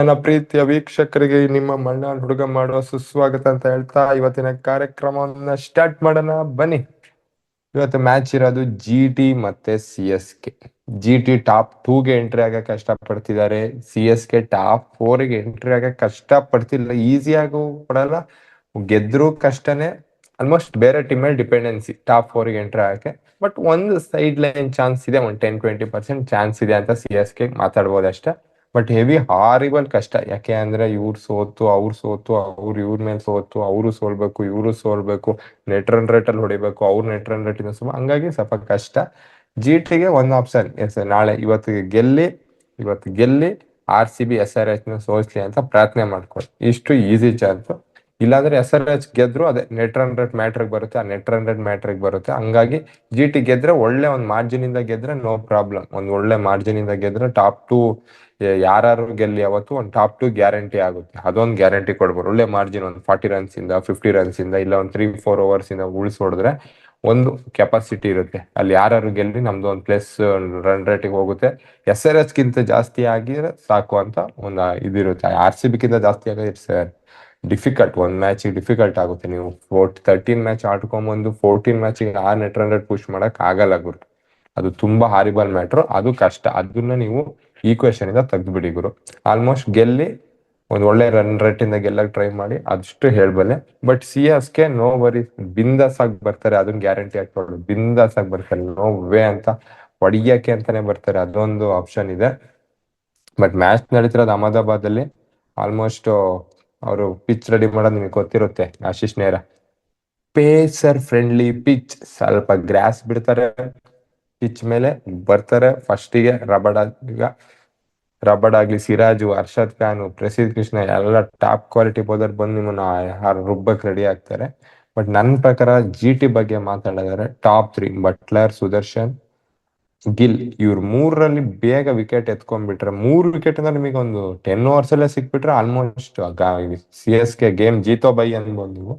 ನನ್ನ ಪ್ರೀತಿಯ ವೀಕ್ಷಕರಿಗೆ ನಿಮ್ಮ ಮಣ್ಣಾಳ್ ಹುಡುಗ ಮಾಡುವ ಸುಸ್ವಾಗತ ಅಂತ ಹೇಳ್ತಾ ಇವತ್ತಿನ ಕಾರ್ಯಕ್ರಮವನ್ನ ಸ್ಟಾರ್ಟ್ ಮಾಡೋಣ ಬನ್ನಿ. ಇವತ್ತು ಮ್ಯಾಚ್ ಇರೋದು GT ಮತ್ತೆ CSK. GT ಟಾಪ್ 2ಗೆ ಎಂಟ್ರಿ ಆಗಕ್ಕೆ ಕಷ್ಟ ಪಡ್ತಿದ್ದಾರೆ. CSK ಟಾಪ್ 4ಗೆ ಎಂಟ್ರಿ ಆಗಕ್ಕೆ ಕಷ್ಟ ಪಡ್ತಿಲ್ಲ, ಈಸಿಯಾಗೂ ಪಡಲ್ಲ, ಗೆದ್ರು ಕಷ್ಟನೇ. ಆಲ್ಮೋಸ್ಟ್ ಬೇರೆ ಟೀಮ್ ಮೇಲೆ ಡಿಪೆಂಡೆನ್ಸಿ ಟಾಪ್ 4ಗೆ ಎಂಟ್ರಿ ಆಗಕ್ಕೆ. ಬಟ್ ಒಂದು ಸೈಡ್ ಲೈನ್ ಚಾನ್ಸ್ ಇದೆ, ಒಂದು 10-20% ಚಾನ್ಸ್ ಇದೆ ಅಂತ CSK ಮಾತಾಡ್ಬೋದು ಅಷ್ಟೇ. ಬಟ್ ಹೆವಿ ಹಾರಿಬಲ್ ಕಷ್ಟ, ಯಾಕೆ ಅಂದ್ರೆ ಇವ್ರು ಸೋತು ಅವ್ರು ಇವ್ರ ಮೇಲೆ ಸೋತು, ಅವರು ಸೋಲ್ಬೇಕು ಇವರು ಸೋಲ್ಬೇಕು, ನೆಟ್ ರನ್ ರೇಟ್ ಅಲ್ಲಿ ಹೊಡಿಬೇಕು, ಅವ್ರು ನೆಟ್ ರನ್ ರೇಟ್ ಇಂದ ಹಂಗಾಗಿ ಸ್ವಲ್ಪ ಕಷ್ಟ. GTಗೆ ಒಂದು ಆಪ್ಷನ್, ನಾಳೆ ಇವತ್ತು ಗೆಲ್ಲಿ RCB SRH ನ ಸೋಲ್ಸ್ಲಿ ಅಂತ ಪ್ರಾರ್ಥನೆ ಮಾಡ್ಕೊಳ್ಳಿ, ಇಷ್ಟು ಈಸಿ ಚಾನ್ಸ್. ಇಲ್ಲಾಂದ್ರೆ SRH ಗೆದ್ರು ಅದೇ ನೆಟ್ ರನ್ ರೇಟ್ ಮ್ಯಾಟ್ರಿಗೆ ಬರುತ್ತೆ, ಆ ನೆಟ್ ರನ್ ರೇಟ್ ಮ್ಯಾಟ್ರಿಗೆ ಬರುತ್ತೆ. ಹಂಗಾಗಿ GT ಗೆದ್ರೆ ಒಳ್ಳೆ ಒಂದು ಮಾರ್ಜಿನ್ ಇಂದ ಗೆದ್ರೆ ನೋ ಪ್ರಾಬ್ಲಮ್, ಒಂದು ಒಳ್ಳೆ ಮಾರ್ಜಿನ್ ಇಂದ ಗೆದ್ರೆ ಟಾಪ್ 2 ಯಾರು ಗೆಲ್ಲಿ ಅವತ್ತು ಒಂದು ಟಾಪ್ 2 ಗ್ಯಾರಂಟಿ ಆಗುತ್ತೆ. ಅದೊಂದು ಗ್ಯಾರಂಟಿ ಕೊಡ್ಬೋದು, ಒಳ್ಳೆ ಮಾರ್ಜಿನ್ ಒಂದು 40 ರನ್ಸ್ ಇಂದ 50 ರನ್ಸ್ ಇಂದ ಇಲ್ಲ ಒಂದು 3-4 ಓವರ್ಸ್ ಇಂದ ಉಳಿಸೋಡಿದ್ರೆ ಒಂದು ಕೆಪಾಸಿಟಿ ಇರುತ್ತೆ. ಅಲ್ಲಿ ಯಾರು ಗೆಲ್ಲಿ ನಮ್ದು ಒಂದು ಪ್ಲಸ್ ರನ್ ರೇಟಿಗೆ ಹೋಗುತ್ತೆ. SRH ಗಿಂತ ಜಾಸ್ತಿ ಆಗಿದ್ರೆ ಸಾಕು ಅಂತ ಒಂದು ಇದಿರುತ್ತೆ. RCB ಗಿಂತ ಜಾಸ್ತಿ ಆಗಿದೆ ಇಟ್ಸ್ ಡಿಫಿಕಲ್ಟ್, ಒಂದು ಮ್ಯಾಚ್ ಡಿಫಿಕಲ್ಟ್ ಆಗುತ್ತೆ. ನೀವು 13 ಮ್ಯಾಚ್ ಆಡ್ಕೊಂಬಂದು 14 ಮ್ಯಾಚಿಗೆ ಆ ನೆಟ್ ರನ್ ರೇಟ್ ಪುಷ್ ಮಾಡಕ್ ಆಗಲ್ಲ ಗುರು, ಅದು ತುಂಬಾ ಹಾರಿಬಲ್ ಮ್ಯಾಟ್ರು, ಅದು ಕಷ್ಟ. ಅದನ್ನ ನೀವು ಈಕ್ವೇಶನ್ ಇಂದ ತೆಗ್ದ್ಬಿಡಿ ಗುರು. ಆಲ್ಮೋಸ್ಟ್ ಗೆಲ್ಲಿ ಒಂದು ಒಳ್ಳೆ ರನ್ ರೇಟ್ ಇಂದ ಗೆಲ್ಲಕ್ ಟ್ರೈ ಮಾಡಿ, ಅಷ್ಟು ಹೇಳ್ಬಲ್ಲೆ. ಬಟ್ CSK ನೋ ವರಿ, ಬಿಂದಾಸ್ ಆಗಿ ಬರ್ತಾರೆ, ಅದನ್ನ ಗ್ಯಾರಂಟಿ ಹಾಕೊಳ್ಳಿ. ಬಿಂದಾಸ್ ಆಗಿ ಬರ್ತಾರೆ, ನೋ ವೇ ಅಂತ ಹೊಡಿಯಕ್ಕೆ ಅಂತಾನೆ ಬರ್ತಾರೆ, ಅದೊಂದು ಆಪ್ಷನ್ ಇದೆ. ಬಟ್ ಮ್ಯಾಚ್ ನಡೀತಿರೋದು ಅಹಮದಾಬಾದ್ ಅಲ್ಲಿ. ಆಲ್ಮೋಸ್ಟ್ ಅವರು ಪಿಚ್ ರೆಡಿ ಮಾಡೋದು ನಿಮಗೆ ಗೊತ್ತಿರುತ್ತೆ, ಆಶೀಶ್ ನೇರ ಪೇಸರ್ ಫ್ರೆಂಡ್ಲಿ ಪಿಚ್. ಸ್ವಲ್ಪ ಗ್ರಾಸ್ ಬಿಡ್ತಾರೆ ಪಿಚ್ ಮೇಲೆ, ಬರ್ತಾರೆ ಫಸ್ಟಿಗೆ ರಬಡ್ ಆಗ್ಲಿ, ಸಿರಾಜು, ಅರ್ಷದ್ ಖಾನ್, ಪ್ರಸಿದ್ಧ ಕೃಷ್ಣ ಎಲ್ಲ ಟಾಪ್ ಕ್ವಾಲಿಟಿ ಬೌಲರ್ ಬಂದು ನಿಮ್ಮನ್ನ ರುಬ್ಬಕ್ ರೆಡಿ ಆಗ್ತಾರೆ. ಬಟ್ ನನ್ನ ಪ್ರಕಾರ GT ಬಗ್ಗೆ ಮಾತಾಡಿದರೆ ಟಾಪ್ 3 ಬಟ್ಲರ್, ಸುದರ್ಶನ್, ಗಿಲ್, ಇವ್ರು 3ರಲ್ಲಿ ಬೇಗ ವಿಕೆಟ್ ಎತ್ಕೊಂಡ್ಬಿಟ್ರೆ, 3 ವಿಕೆಟ್ ಅಂದ್ರೆ ನಿಮಗೆ ಒಂದು 10 ಓವರ್ಸ್ ಅಲ್ಲೇ ಸಿಕ್ಬಿಟ್ರೆ almost CSK game Jeeto by ಅನ್ಬೋದು ನೀವು.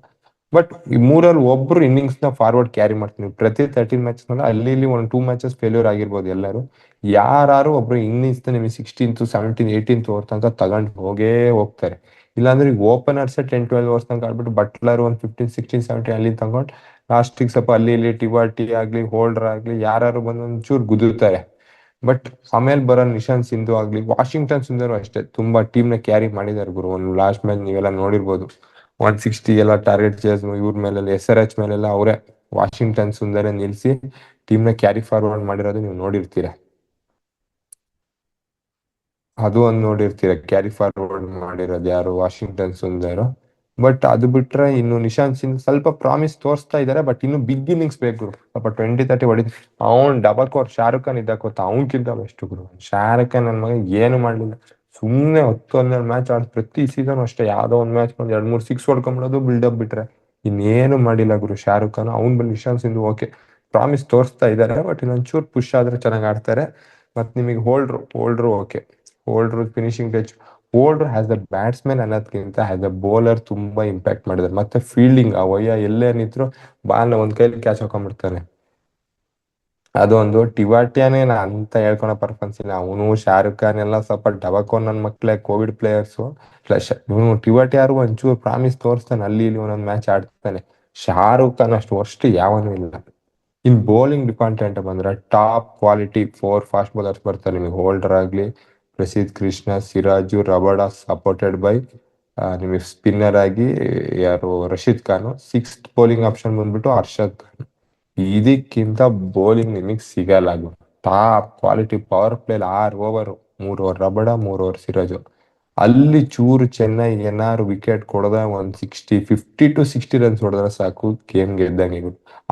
ಬಟ್ ಈ 3ರಲ್ಲಿ ಒಬ್ರು ಇನ್ನಿಂಗ್ಸ್ ನ ಫಾರ್ವರ್ಡ್ ಕ್ಯಾರಿ ಮಾಡ್ತೀನಿ. ಪ್ರತಿ 13 ಮ್ಯಾಚ್ ಅಲ್ಲಿ ಇಲ್ಲಿ ಒಂದು 2 ಮ್ಯಾಚಸ್ ಫೇಲ್ಯೂರ್ ಆಗಿರ್ಬೋದು ಎಲ್ಲರೂ, ಯಾರು ಒಬ್ರು ಇನ್ನಿಂಗ್ಸ್ ನಿಮಗೆ 16th 17th 18th ಓವರ್ ತನಕ ತಗೊಂಡು ಹೋಗ್ತಾರೆ. ಇಲ್ಲಾಂದ್ರೆ ಈಗ ಓಪನರ್ಸ್ 10-12 ಓವರ್ಸ್ ತನಕ ಆಡ್ಬಿಟ್ಟು ಬಟ್ಲರ್ ಒಂದು 15 16 17 ಅಲ್ಲಿ ತಗೊಂಡು ಲಾಸ್ಟಿಗೆ ಸ್ವಲ್ಪ ಅಲ್ಲಿ ಇಲ್ಲಿ ಟಿವಾಟಿ ಆಗ್ಲಿ ಹೋಲ್ಡರ್ ಆಗ್ಲಿ ಯಾರು ಬಂದು ಒಂಚೂರು ಗುದ್ದುತ್ತಾರೆ. ಬಟ್ ಆಮೇಲೆ ಬರೋ ನಿಶಾಂತ್ ಸಿಂಧು ಆಗ್ಲಿ, ವಾಷಿಂಗ್ಟನ್ ಸುಂದರ್ ಅಷ್ಟೇ ತುಂಬಾ ಟೀಮ್ ನ ಕ್ಯಾರಿ ಮಾಡಿದಾರೆ ಗುರು. ಒಂದು ಲಾಸ್ಟ್ ಮ್ಯಾಚ್ ನೀವೆಲ್ಲ ನೋಡಿರ್ಬೋದು, 160 ಎಲ್ಲ ಟಾರ್ಗೆಟ್ ಚೇಸ್ ಇವ್ರ ಮೇಲೆಲ್ಲ, SRH ಮೇಲೆಲ್ಲ ಅವರೇ ವಾಷಿಂಗ್ಟನ್ ಸುಂದರ ನಿಲ್ಸಿ ಟೀಮ್ ನ ಕ್ಯಾರಿ ಫಾರ್ವರ್ಡ್ ಮಾಡಿರೋದು ನೀವು ನೋಡಿರ್ತೀರ. ಅದು ಒಂದು ನೋಡಿರ್ತೀರ, ಕ್ಯಾರಿ ಫಾರ್ವರ್ಡ್ ಮಾಡಿರೋದು ಯಾರು, ವಾಷಿಂಗ್ಟನ್ ಸುಂದರ್. ಬಟ್ ಅದು ಬಿಟ್ರೆ ಇನ್ನು ನಿಶಾಂತ್ ಸಿಂಗ್ ಸ್ವಲ್ಪ ಪ್ರಾಮಿಸ್ ತೋರಿಸ್ತಾ ಇದಾರೆ. ಬಟ್ ಇನ್ನು ಬಿಗ್ ಇನ್ನಿಂಗ್ಸ್ ಬೇಕು, ಸ್ವಲ್ಪ 20-30 ಹೊಡಿದ್. ಅವ್ನ್ ಡಬಲ್ ಶಾರುಖ್ ಖಾನ್ ಇದ್ದಕ್ಕೆ ಅವನ್ಕಿಂತ ಬೆಸ್ಟ್ ಗುರು. ಶಾರುಖ್ ಖಾನ್ ನನ್ನ ಮಗ ಏನು ಮಾಡ್ಲಿಲ್ಲ, ಸುಮ್ನೆ 10-12 ಮ್ಯಾಚ್ ಆಡ್, ಪ್ರತಿ ಸೀಸನ್ ಅಷ್ಟೇ ಯಾವ್ದೋ ಒಂದ್ ಮ್ಯಾಚ್ 2-3 ಸಿಕ್ಸ್ ಹೊಡ್ಕೊಂಬಿಡೋದು, ಬಿಲ್ಡಪ್ ಬಿಟ್ರೆ ಇನ್ನೇನು ಮಾಡಿಲ್ಲ ಗುರು ಶಾರುಖ್ ಖಾನ್. ಅವ್ನ್ ಬಲ್ಲಿ ನಿಶಾಂತ್ ಸಿಂಧು ಓಕೆ ಪ್ರಾಮಿಸ್ ತೋರಿಸ್ತಾ ಇದಾರೆ, ಬಟ್ ಇನ್ನೊಂಚೂರು ಪುಷ್ ಆದ್ರೆ ಚೆನ್ನಾಗಿ ಆಡ್ತಾರೆ. ಮತ್ ನಿಮಗೆ holder okay, holder finishing touch. Holder has the batsman ಅನ್ನೋದಕ್ಕಿಂತ ಹ್ಯಾಸ್ ದ ಬೌಲರ್ ತುಂಬಾ ಇಂಪ್ಯಾಕ್ಟ್ ಮಾಡಿದ್ದಾರೆ. ಮತ್ತೆ ಫೀಲ್ಡಿಂಗ್ ಎಲ್ಲೇ ನಿಂತ್ರು ಬಾಲ್ನ ಒಂದ್ ಕೈಲಿ ಕ್ಯಾಚ್ ಹಾಕೊಂಡ್ಬಿಡ್ತಾನೆ. ಅದೊಂದು ಟಿವಾಟಿಯಾನೇ ಅಂತ ಹೇಳ್ಕೊಳೋ ಪರ್ಫಾರ್ಮೆನ್ಸ್ ಇಲ್ಲ. ಅವನು ಶಾರುಖ್ ಖಾನ್ ಎಲ್ಲ ಸ್ವಲ್ಪ ಡಬಕೋ ನನ್ನ ಮಕ್ಳೇ ಕೋವಿಡ್ ಪ್ಲೇಯರ್ಸು. ಪ್ಲಸ್ ಇವನು ಟಿವಾಟಿಯಾರು ಒಂಚೂರು ಪ್ರಾಮಿಸ್ ತೋರಿಸ್ತಾನೆ, ಅಲ್ಲಿ ಇಲ್ಲಿ ಒಂದೊಂದು ಮ್ಯಾಚ್ ಆಡ್ತಾನೆ. ಶಾರುಖ್ ಖಾನ್ ಅಷ್ಟು ವರ್ಷ ಯಾವನೂ ಇಲ್ಲ. ಇನ್ ಬೌಲಿಂಗ್ ಡಿಪಾರ್ಟ್ಮೆಂಟ್ ಬಂದ್ರೆ ಟಾಪ್ ಕ್ವಾಲಿಟಿ 4 ಫಾಸ್ಟ್ ಬೌಲರ್ಸ್ ಬರ್ತಾರೆ ನಿಮಗೆ. ಹೋಲ್ಡರ್ ಆಗ್ಲಿ, ಪ್ರಸಿದ್ಧ ಕೃಷ್ಣ, ಸಿರಾಜು, ರಬಡ, ಸಪೋರ್ಟೆಡ್ ಬೈ ನಿಮಗೆ ಸ್ಪಿನ್ನರ್ ಆಗಿ ಯಾರು Rashid Khan. 6th bowling option ಬಂದ್ಬಿಟ್ಟು ಅರ್ಷದ್ ಖಾನ್. ಇದಕ್ಕಿಂತ ಬೌಲಿಂಗ್ ನಿಮಗೆ ಸಿಗಲ್ಲ. Top quality power play 6 over, 3 over ರಬಡ, 3 over Siraj. ಅಲ್ಲಿ ಚೂರು ಚೆನ್ನೈ ಏನಾರು ವಿಕೆಟ್ ಕೊಡದ ಒಂದ್ 50-60 ರನ್ಸ್ ಹೊಡೆದ್ರೆ ಸಾಕು, ಗೇಮ್ ಗೆದ್ದಂಗೆ.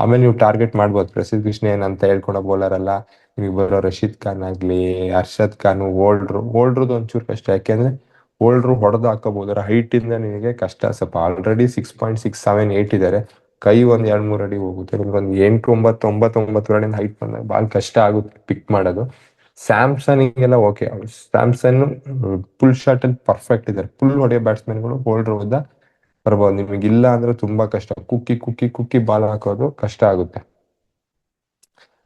ಆಮೇಲೆ ನೀವು ಟಾರ್ಗೆಟ್ ಮಾಡ್ಬೋದು, ಪ್ರಸಿದ್ಧ ಕೃಷ್ಣ ಏನಂತ ಹೇಳ್ಕೊಳೋ ಬೌಲರ್ ಅಲ್ಲ. ನಿಮಗೆ ಬರೋ ರಶೀದ್ ಖಾನ್ ಆಗ್ಲಿ, ಅರ್ಷದ್ ಖಾನ್, ಹೋಲ್ಡ್ರದ್ದು ಒಂಚೂರು ಕಷ್ಟ. ಯಾಕೆಂದ್ರೆ ಹೋಲ್ಡ್ರು ಹೊಡೆದು ಹಾಕೋಬಹುದು, ಹೈಟ್ ಇಂದ ನಿಮಗೆ ಕಷ್ಟ ಸ್ವಲ್ಪ. ಆಲ್ರೆಡಿ 6.67-8 ಇದಾರೆ, ಕೈ ಒಂದ್ 2-3 ಅಡಿ ಹೋಗುತ್ತೆ. ನಿಮ್ಗೆ ಒಂದು 8-9 ಅಡಿ ಹೈಟ್ ಬಂದಾಗ ಬಾಲ್ ಕಷ್ಟ ಆಗುತ್ತೆ ಪಿಕ್ ಮಾಡೋದು. ಸ್ಯಾಮ್ಸನ್ಗೆಲ್ಲ ಓಕೆ, ಸ್ಯಾಮ್ಸನ್ ಫುಲ್ ಶಾಟ್ ಅಲ್ಲಿ ಪರ್ಫೆಕ್ಟ್ ಇದಾರೆ. ಫುಲ್ ಹೊಡೆಯೋ ಬ್ಯಾಟ್ಸ್ಮನ್ಗಳು ಹೋಲ್ಡರ್ ಹೋದ ಬರ್ಬೋದು. ನಿಮಗೆ ಇಲ್ಲ ಅಂದ್ರೆ ತುಂಬಾ ಕಷ್ಟ, ಕುಕ್ಕಿ ಬಾಲ್ ಹಾಕೋದು ಕಷ್ಟ ಆಗುತ್ತೆ.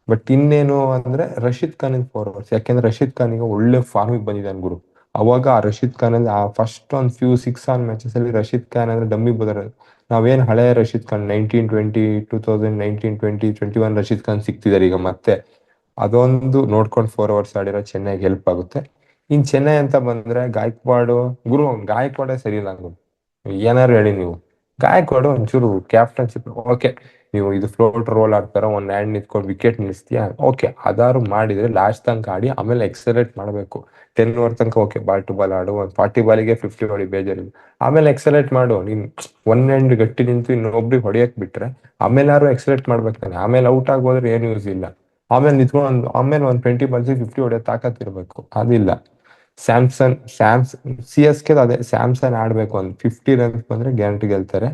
ಬಟ್ ಇನ್ನೇನು ಅಂದ್ರೆ ರಶೀದ್ ಖಾನ್ ಫಾರ್ವರ್ಡ್ಸ್, ಯಾಕೆಂದ್ರೆ ರಶೀದ್ ಖಾನ್ ಈಗ ಒಳ್ಳೆ ಫಾರ್ಮಿಗೆ ಬಂದಿದ್ದಾನೆ ಗುರು. ಅವಾಗ ಆ ರಶೀದ್ ಖಾನ್ ಅಲ್ಲಿ ಆ ಫಸ್ಟ್ ಒಂದು ಫ್ಯೂ 6 ಮ್ಯಾಚಸ್ ಅಲ್ಲಿ ರಶೀದ್ ಖಾನ್ ಅಂದ್ರೆ ಡಮ್ಮಿ ಬದರ್ ನಾವೇನ್ ಹಳೆಯ ರಶೀದ್ ಖಾನ್ 1920 2019 2021 ರಶೀದ್ ಖಾನ್ ಸಿಕ್ತಿದ್ದಾರೆ ಈಗ ಮತ್ತೆ. ಅದೊಂದು ನೋಡ್ಕೊಂಡು 4 overs ಆಡಿರೋ ಚೆನ್ನೈಗೆ ಹೆಲ್ಪ್ ಆಗುತ್ತೆ. ಇನ್ ಚೆನ್ನೈ ಅಂತ ಬಂದ್ರೆ ಗಾಯಕ್ವಾಡ್ ಗುರು ಗಾಯಕ್ವಾಡೇ ಸರಿ ಇಲ್ಲ ಗುರು. ಏನಾರು ಹೇಳಿ ನೀವು, ಗಾಯಕ್ವಾಡ್ ಒಂಚೂರು ಕ್ಯಾಪ್ಟನ್ಶಿಪ್ ಓಕೆ, ನೀವು ಇದು ಫ್ಲೋಟ್ ರೋಲ್ ಆಡ್ತಾರ ಒಂದ್ ಹ್ಯಾಂಡ್ ನಿಂತ್ಕೊಂಡು ವಿಕೆಟ್ ನಿಲ್ಲಿಸ್ತೀಯಾ ಓಕೆ, ಅದಾರು ಮಾಡಿದ್ರೆ ಲಾಸ್ಟ್ ತನಕ ಆಡಿ ಆಮೇಲೆ ಎಕ್ಸಲೇಟ್ ಮಾಡಬೇಕು. 10 over ತನಕ ಓಕೆ, ಬಾಲ್ ಟು ಬಾಲ್ ಆಡು, ಒಂದು 40 ಬಾಲಿಗೆ 50 ಹೊಡಿ ಬೇಜಾರಿಲ್ಲ, ಆಮೇಲೆ ಎಕ್ಸಲೇಟ್ ಮಾಡು. ನೀನ್ ಒಂದ್ ಹ್ಯಾಂಡ್ ಗಟ್ಟಿ ನಿಂತು ಇನ್ನೊಬ್ರಿಗೆ ಹೊಡಿಯಕ್ ಬಿಟ್ರೆ ಆಮೇಲೆ ಯಾರು ಎಕ್ಸಲೇಟ್ ಮಾಡ್ಬೇಕು ತಾನೆ. ಆಮೇಲೆ ಔಟ್ ಆಗೋದ್ರೆ ಏನು ಯೂಸ್ ಇಲ್ಲ. ಆಮೇಲೆ ನಿಂತ್ಕೊಂಡು ಆಮೇಲೆ ಒಂದು 20 ಬಾಲ್ಸ್ 50 ಹೊಡೆಯೋ ತಾಕತ್ ಇರ್ಬೇಕು, ಅದಿಲ್ಲ. CSK ಅದೇ ಸ್ಯಾಮ್ಸನ್ ಆಡ್ಬೇಕು, ಒಂದು 50 runs ಬಂದ್ರೆ ಗ್ಯಾರಂಟಿ ಗೆಲ್ತಾರೆ.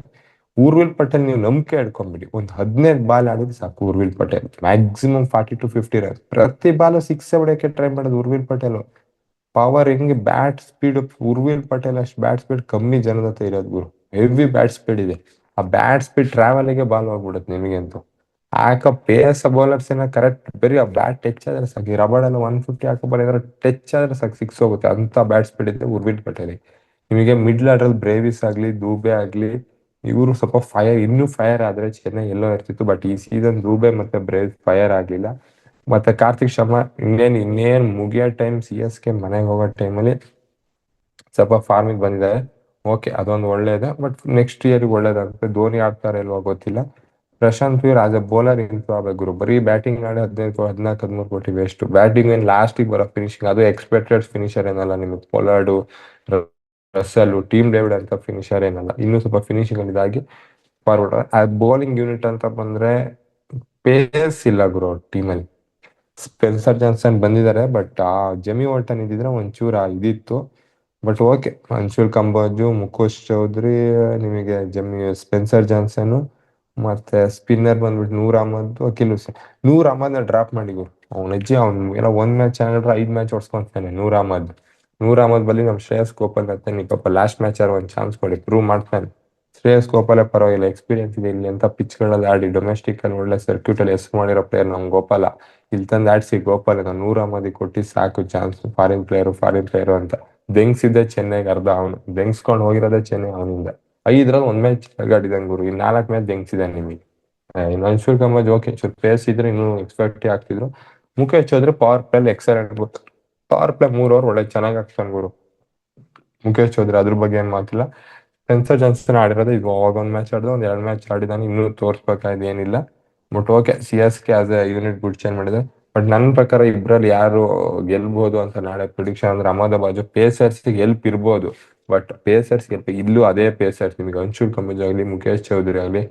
ಊರ್ವಿಲ್ ಪಟೇಲ್ ನೀವು ನಂಬಿಕೆ ಇಟ್ಕೊಂಡ್ಬಿಡಿ, ಒಂದು 15 ಬಾಲ್ ಆಡಿದ್ರೆ ಸಾಕು. ಊರ್ವಿಲ್ ಪಟೇಲ್ ಮ್ಯಾಕ್ಸಿಮಮ್ 40 to 50 runs, ಪ್ರತಿ ಬಾಲು ಸಿಕ್ಸ್ ಹೊಡೆಯಕ್ಕೆ ಟ್ರೈ ಮಾಡೋದು ಊರ್ವಿಲ್ ಪಟೇಲ್. ಪವರ್ ಹೆಂಗೆ ಬ್ಯಾಟ್ ಸ್ಪೀಡ್, ಊರ್ವಿಲ್ ಪಟೇಲ್ ಅಷ್ಟು ಬ್ಯಾಟ್ ಸ್ಪೀಡ್ ಕಮ್ಮಿ ಜನದ ಹತ್ರ ಇರೋದು ಗುರು. ಹೆವಿ ಬ್ಯಾಟ್ ಸ್ಪೀಡ್ ಇದೆ. ಆ ಬ್ಯಾಟ್ ಸ್ಪೀಡ್ ಟ್ರಾವೆಲ್ಗೆ ಬಾಲ್ ಹೋಗ್ಬಿಡುತ್ತೆ ನಿಮಗಂತೂ. ಪೇಸ್ ಬೌಲರ್ಸ್ ಏನ ಕರೆಕ್ಟ್ ಬರೀ ಆ ಬ್ಯಾಟ್ ಟಚ್ ಆದ್ರೆ ಸಾಕು. ಈ ರಬಡಲ್ಲಿ 150 ಹಾಕೋ ಬಾಲ್ ಏನಾದ್ರು ಟಚ್ ಆದ್ರೆ ಸಾಕು, ಸಿಕ್ಸ್ ಹೋಗುತ್ತೆ. ಅಂತ ಬ್ಯಾಟ್ ಸ್ಪೀಡ್ ಇದೆ ಊರ್ವಿಲ್ ಪಟೇಲ್. ನಿಮಗೆ ಮಿಡ್ಲ್ ಆರ್ಡರ್ ಬ್ರೇವಿಸ್ ಆಗ್ಲಿ ದೂಬೆ ಆಗ್ಲಿ ಇವರು ಸ್ವಲ್ಪ ಇನ್ನೂ ಫೈರ್ ಆದ್ರೆ ಚೆನ್ನೈ ಎಲ್ಲೋ ಇರ್ತಿತ್ತು. ಬಟ್ ಈ ಸೀಸನ್ ದೂಬೆ ಮತ್ತೆ ಬ್ರೇವ್ ಫೈರ್ ಆಗ್ಲಿಲ್ಲ. ಮತ್ತೆ ಕಾರ್ತಿಕ್ ಶರ್ಮಾ ಇನ್ನೇನ್ ಮುಗಿಯೋ ಟೈಮ್ CSK ಮನೆಗೆ ಹೋಗೋ ಟೈಮಲ್ಲಿ ಸ್ವಲ್ಪ ಫಾರ್ಮಿಗೆ ಬಂದಿದ್ದಾರೆ. ಓಕೆ, ಅದೊಂದು ಒಳ್ಳೇದೇ. ಬಟ್ ನೆಕ್ಸ್ಟ್ ಇಯರ್ ಒಳ್ಳೇದಾಗುತ್ತೆ. ಧೋನಿ ಆಡ್ತಾರೆ ಇಲ್ವಾ ಗೊತ್ತಿಲ್ಲ. ಪ್ರಶಾಂತ್ ವೀರ್ ಆಸ್ ಎ ಬೌಲರ್ ಇಂಪ್ರೂವ್ ಆಗ್ಬೇಕು ಗುರು. ಬರೀ ಬ್ಯಾಟಿಂಗ್ ಆಡಿ 14 13 ಕೋಟಿ ವೇಸ್ಟ್. ಬ್ಯಾಟಿಂಗ್ ಏನ್ ಲಾಸ್ಟಿಗೆ ಬರೋ ಫಿನಿಶಿಂಗ್, ಅದು ಎಕ್ಸ್ಪೆಕ್ಟೆಡ್ ಫಿನಿಶರ್ ಏನಲ್ಲ ನಿಮಗೆ. ಪೊಲಾರ್ಡು, ರಸಲ್, ಟೀಮ್ ಡೇವಿಡ್ ಅಂತ ಫಿನಿಶರ್ ಏನಲ್ಲ. ಇನ್ನೂ ಸ್ವಲ್ಪ ಫಿನಿಶಿಂಗ್ ಅಲ್ಲಿ ಇದಾಗಿ ಫಾರ್ವರ್ಡ್. ಆ ಬೌಲಿಂಗ್ ಯೂನಿಟ್ ಅಂತ ಬಂದ್ರೆ ಪೇಸ್ ಇಲ್ಲ ಗುರು ಟೀಮಲ್ಲಿ. ಸ್ಪೆನ್ಸರ್ ಜಾನ್ಸನ್ ಬಂದಿದ್ದಾರೆ, ಬಟ್ ಆ ಜೆಮಿ ವಾಲ್ಟನ್ ಇದ್ದಿದ್ರೆ ಒಂಚೂರು ಇದಿತ್ತು. ಬಟ್ ಓಕೆ, ಅನ್ಶುಲ್ ಕಂಬೋಜು, ಮುಕುಶ್ ಚೌಧರಿ, ನಿಮಗೆ ಸ್ಪೆನ್ಸರ್ ಜಾನ್ಸನ್, ಮತ್ತೆ ಸ್ಪಿನ್ನರ್ ಬಂದ್ಬಿಟ್ಟು ನೂರ್ ಅಹಮದ್, ಅಖಿಲ್ ಹುಸೇನ್. ನೂರ್ ಅಹಮದ್ನ ಡ್ರಾಪ್ ಮಾಡಿ ಗುರು. ಅವ್ನ ಅಜ್ಜಿ ಅವ್ನು ಏನೋ 1 ಮ್ಯಾಚ್ ಆಡಿದ್ರೆ 5 ಮ್ಯಾಚ್ ಹೊಡ್ಸ್ಕೊಂತಾನೆ ನೂರ್ ಅಹಮದ್ ಬಲ್ಲಿ ನಮ್ ಶ್ರೇಯಸ್ ಗೋಪಾಲ್ ಅಂತಾನೆ. ಪಾಪ ಲಾಸ್ಟ್ ಮ್ಯಾಚ್ ಆರು ಒಂದ್ ಚಾನ್ಸ್ ಕೊಡಿ, ಪ್ರೂವ್ ಮಾಡ್ತಾನೆ. ಶ್ರೇಯಸ್ ಗೋಪಾಲ ಪರವಾಗಿಲ್ಲ, ಎಕ್ಸ್ಪೀರಿಯನ್ಸ್ ಇದೆ. ಇಲ್ಲಿ ಅಂತ ಪಿಚ್ಗಳಲ್ಲಿ ಆಡಿ ಡೊಮೆಸ್ಟಿಕ್ ಅಲ್ಲಿ ಒಳ್ಳೆ ಸರ್ಕ್ಯೂಟ್ ಅಲ್ಲಿ ಮಾಡಿರೋ ಪ್ಲೇಯರ್ ನಮ್ ಗೋಪಾಲ. ಇಲ್ಲಿ ತಂದು ಆಡ್ಸಿ ಗೋಪಾಲ ನೂರ್ ಅಹಮದ್ ಕೊಟ್ಟಿ ಸಾಕು ಚಾನ್ಸ್. ಫಾರಿನ್ ಪ್ಲೇಯರು ಅಂತ ದೆಂಗ್ಸಿದ್ದೆ ಚೆನ್ನೈಗೆ ಅರ್ಧ. ಅವನು ದೆಂಗ್ಸ್ಕೊಂಡು ಹೋಗಿರೋದೇ ಚೆನ್ನೈ ಅವನಿಂದ. 5ರಲ್ಲಿ 1 ಮ್ಯಾಚ್ ಆಡಿದಂಗ್ ಗುರು, ಇನ್ 4 ಮ್ಯಾಚ್ ದೆಂಗ್ಸಿದ್ದಾನೆ ನಿಮಗೆ. ಇನ್ನು ಅನ್ಶುಲ್ ಕಂಬೋಜ್ ಓಕೆ, ಪೇಸ್ ಇದ್ರೆ ಇನ್ನೂ ಎಕ್ಸ್ಪೆಕ್ಟ್ ಆಗ್ತಿದ್ರು. Mukesh Choudhary power play excellent ಗೊತ್ತು. ಪವರ್ ಪ್ಲೇ 3 ಓವರ್ ಒಳ್ಳೆ ಚೆನ್ನಾಗಿ ಆಗ್ತಾನೆ ಗುರು ಮುಖೇಶ್ ಚೌಧರಿ, ಅದ್ರ ಬಗ್ಗೆ ಏನ್ ಮಾತಿಲ್ಲ. ಸ್ಪೆನ್ಸರ್ ಜಾನ್ಸನ್ ಆಡಿರೋದು ಈಗ ಒಂದ್ ಮ್ಯಾಚ್ ಆಡಿದ, 2 ಮ್ಯಾಚ್ ಆಡಿದಾನೆ. ಇನ್ನೂ ತೋರ್ಸ್ಬೇಕಾದ ಏನಿಲ್ಲ. But okay, CSK as A unit good change ಮಾಡಿದೆ. ಬಟ್ ನನ್ನ ಪ್ರಕಾರ ಇಬ್ರಲ್ಲಿ ಯಾರು ಗೆಲ್ಬಹುದು ಅಂತ ನಾಳೆ ಪ್ರಿಡಿಕ್ಷನ್ ಅಂದ್ರೆ ಅಹಮದಾಬಾದ್. ಪೇಸರ್ಸ್ ಹೆಲ್ಪ್ ಇರ್ಬೋದು, ಬಟ್ ಪೇಸರ್ಸ್ ಇಲ್ಲೂ ಅದೇ ಪೇಸರ್ಸ್ ನಿಮಗೆ ಅನ್ಶುಲ್ ಕಂಬೋಜ್ ಆಗ್ಲಿ ಮುಖೇಶ್ ಚೌಧರಿ ಆಗ್ಲಿ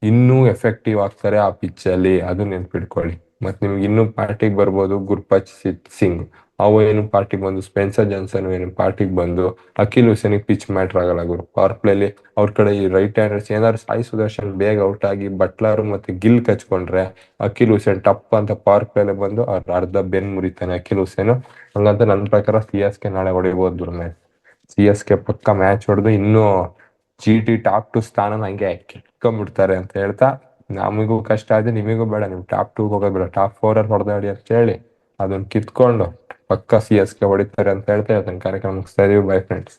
ಇನ್ನೂ ಎಫೆಕ್ಟಿವ್ ಆಗ್ತಾರೆ ಆ ಪಿಚ್ ಅಲ್ಲಿ, ಅದು ನೆನ್ಪಿಟ್ಕೊಳ್ಳಿ. ಮತ್ತೆ ನಿಮ್ಗೆ ಇನ್ನೂ ಪಾರ್ಟಿಗೆ ಬರ್ಬೋದು ಗುರ್ಬಚ್ ಸಿಂಗ್, ಅವು ಏನು ಪಾರ್ಟಿಗೆ ಬಂದು, ಸ್ಪೆನ್ಸರ್ ಜಾನ್ಸನ್ ಏನು ಪಾರ್ಟಿಗೆ ಬಂದು. ಅಖಿಲ್ ಹುಸೇನಿಗೆ ಪಿಚ್ ಮ್ಯಾಟ್ರ್ ಆಗಲ್ಲ ಗುರು. ಪವರ್ ಪ್ಲೇಲಿ ಅವ್ರ ಕಡೆ ಈ ರೈಟ್ ಹ್ಯಾಂಡರ್ಸ್ ಏನಾದ್ರು ಸಾಯಿ ಸುದರ್ಶನ್ ಬೇಗ ಔಟ್ ಆಗಿ ಬಟ್ಲರ್ ಮತ್ತೆ ಗಿಲ್ ಕಚ್ಕೊಂಡ್ರೆ ಅಖಿಲ್ ಹುಸೇನ್ ಟಪ್ ಅಂತ ಪವರ್ ಪ್ಲೇಲೆ ಬಂದು ಅವ್ರ ಅರ್ಧ ಬೆನ್ ಮುರಿತಾನೆ ಅಖಿಲ್ ಹುಸೇನ್. ಹಂಗಂತ ನನ್ನ ಪ್ರಕಾರ CSK ನಾಳೆ ಹೊಡಿಬಹುದು ಮ್ಯಾಚ್. CSK ಪಕ್ಕ ಮ್ಯಾಚ್ ಹೊಡೆದು ಇನ್ನೂ GT ಟಾಪ್ 2 ಸ್ಥಾನನ ಹಂಗೆ ಕಿಟ್ಕೊಂಡ್ಬಿಡ್ತಾರೆ ಅಂತ ಹೇಳ್ತಾ, ನಮಗೂ ಕಷ್ಟ ಆದ್ರೆ ನಿಮಗೂ ಬೇಡ, ನಿಮ್ ಟಾಪ್ 2 ಹೋಗೋದ್ ಬೇಡ, ಟಾಪ್ 4 ಅಲ್ಲಿ ಹೊಡೆದಾಡಿ ಅಂತ ಹೇಳಿ ಅದನ್ನ ಕಿತ್ಕೊಂಡು ಪಕ್ಕ CSK ಹೊಡಿತಾರೆ ಅಂತ ಹೇಳ್ತಾ ಇವತ್ತಿನ ಕಾರ್ಯಕ್ರಮ ಮುಗಿಸ್ತಾ ಇದೀವಿ. By friends.